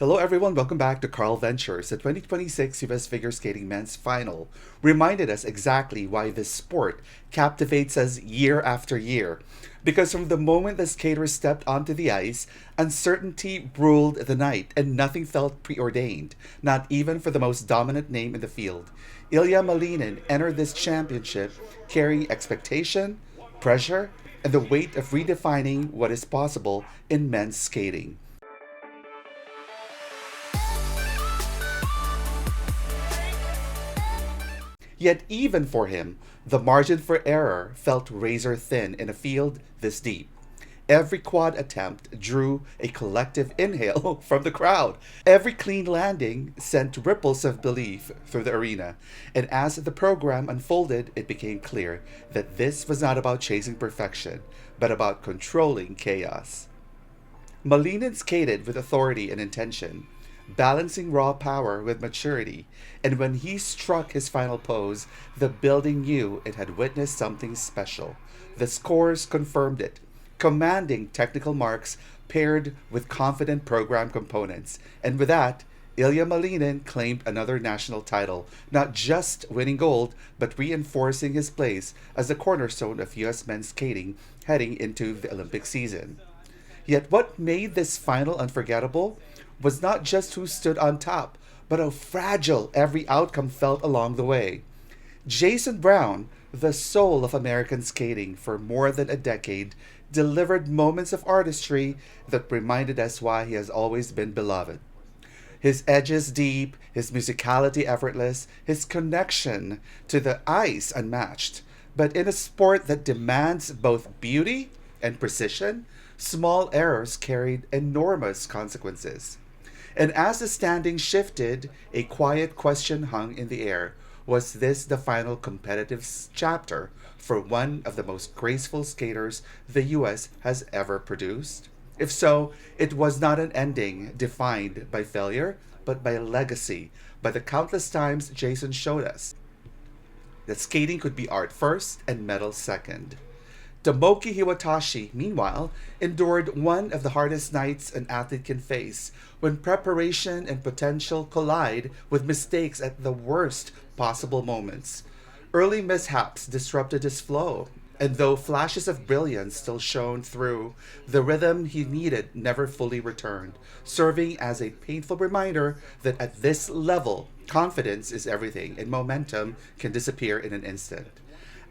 Hello everyone, welcome back to Carl Ventures. The 2026 US Figure Skating Men's Final reminded us exactly why this sport captivates us year after year. Because from the moment the skaters stepped onto the ice, uncertainty ruled the night and nothing felt preordained, not even for the most dominant name in the field. Ilia Malinin entered this championship carrying expectation, pressure, and the weight of redefining what is possible in men's skating. Yet, even for him, the margin for error felt razor thin in a field this deep. Every quad attempt drew a collective inhale from the crowd. Every clean landing sent ripples of belief through the arena. And as the program unfolded, it became clear that this was not about chasing perfection, but about controlling chaos. Malinin skated with authority and intention, balancing raw power with maturity, and when he struck his final pose, the building knew it had witnessed something special. The scores confirmed it, commanding technical marks paired with confident program components. And with that, Ilia Malinin claimed another national title, not just winning gold, but reinforcing his place as the cornerstone of US men's skating heading into the Olympic season. Yet what made this final unforgettable was not just who stood on top, but how fragile every outcome felt along the way. Jason Brown, the soul of American skating for more than a decade, delivered moments of artistry that reminded us why he has always been beloved. His edges deep, his musicality effortless, his connection to the ice unmatched. But in a sport that demands both beauty and precision, small errors carried enormous consequences. And as the standings shifted, a quiet question hung in the air. Was this the final competitive chapter for one of the most graceful skaters the US has ever produced? If so, it was not an ending defined by failure, but by legacy, by the countless times Jason showed us that skating could be art first and medal second. Tomoki Hiwatashi, meanwhile, endured one of the hardest nights an athlete can face when preparation and potential collide with mistakes at the worst possible moments. Early mishaps disrupted his flow, and though flashes of brilliance still shone through, the rhythm he needed never fully returned, serving as a painful reminder that at this level, confidence is everything and momentum can disappear in an instant.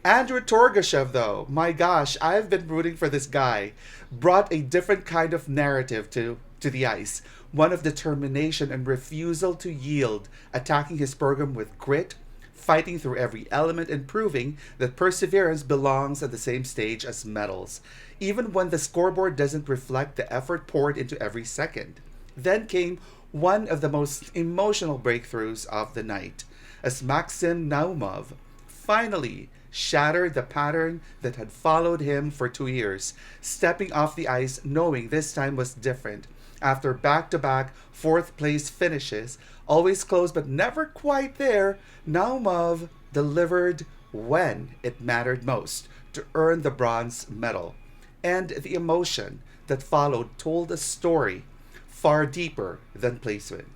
Andrew Torgashev, though, my gosh, I've been rooting for this guy, brought a different kind of narrative to the ice, one of determination and refusal to yield, attacking his program with grit, fighting through every element and proving that perseverance belongs at the same stage as medals, even when the scoreboard doesn't reflect the effort poured into every second. Then came one of the most emotional breakthroughs of the night, as Maxim Naumov finally shattered the pattern that had followed him for 2 years, stepping off the ice knowing this time was different. After back-to-back fourth-place finishes, always close but never quite there, Naumov delivered when it mattered most to earn the bronze medal. And the emotion that followed told a story far deeper than placement.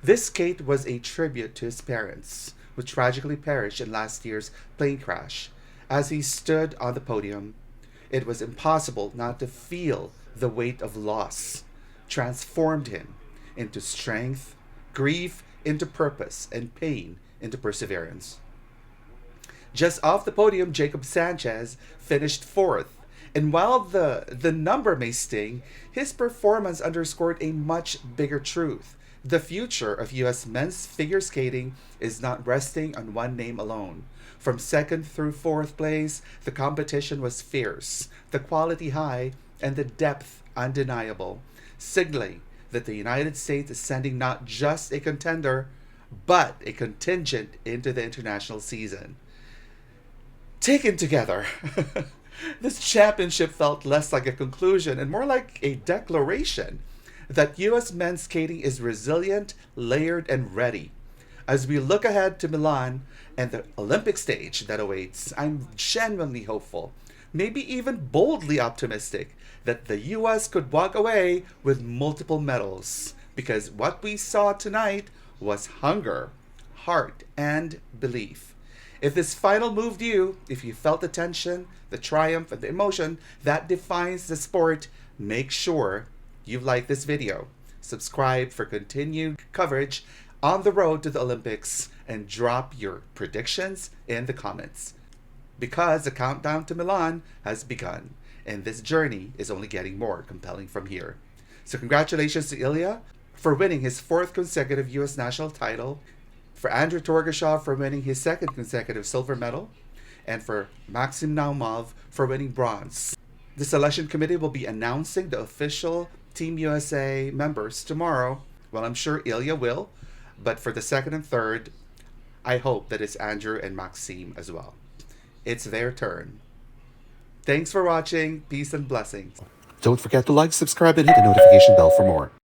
This skate was a tribute to his parents, who tragically perished in last year's plane crash. As he stood on the podium, it was impossible not to feel the weight of loss transformed him into strength, grief into purpose, and pain into perseverance. Just off the podium, Jacob Sanchez finished fourth. And while the number may sting, his performance underscored a much bigger truth. The future of US men's figure skating is not resting on one name alone. From second through fourth place, the competition was fierce, the quality high, and the depth undeniable, signaling that the United States is sending not just a contender, but a contingent into the international season. Taken together, this championship felt less like a conclusion and more like a declaration that US men's skating is resilient, layered, and ready. As we look ahead to Milan and the Olympic stage that awaits, I'm genuinely hopeful, maybe even boldly optimistic, that the US could walk away with multiple medals, because what we saw tonight was hunger, heart, and belief. If this final moved you, if you felt the tension, the triumph, and the emotion that defines the sport, make sure you like this video, subscribe for continued coverage on the road to the Olympics, and drop your predictions in the comments. Because the countdown to Milan has begun, and this journey is only getting more compelling from here. So congratulations to Ilia for winning his 4th consecutive U.S. national title, for Andrew Torgashev for winning his 2nd consecutive silver medal, and for Maxim Naumov for winning bronze. The selection committee will be announcing the official Team USA members tomorrow. Well, I'm sure Ilia will, but for the 2nd and 3rd, I hope that it's Andrew and Maxime as well. It's their turn. Thanks for watching. Peace and blessings. Don't forget to like, subscribe, and hit the notification bell for more.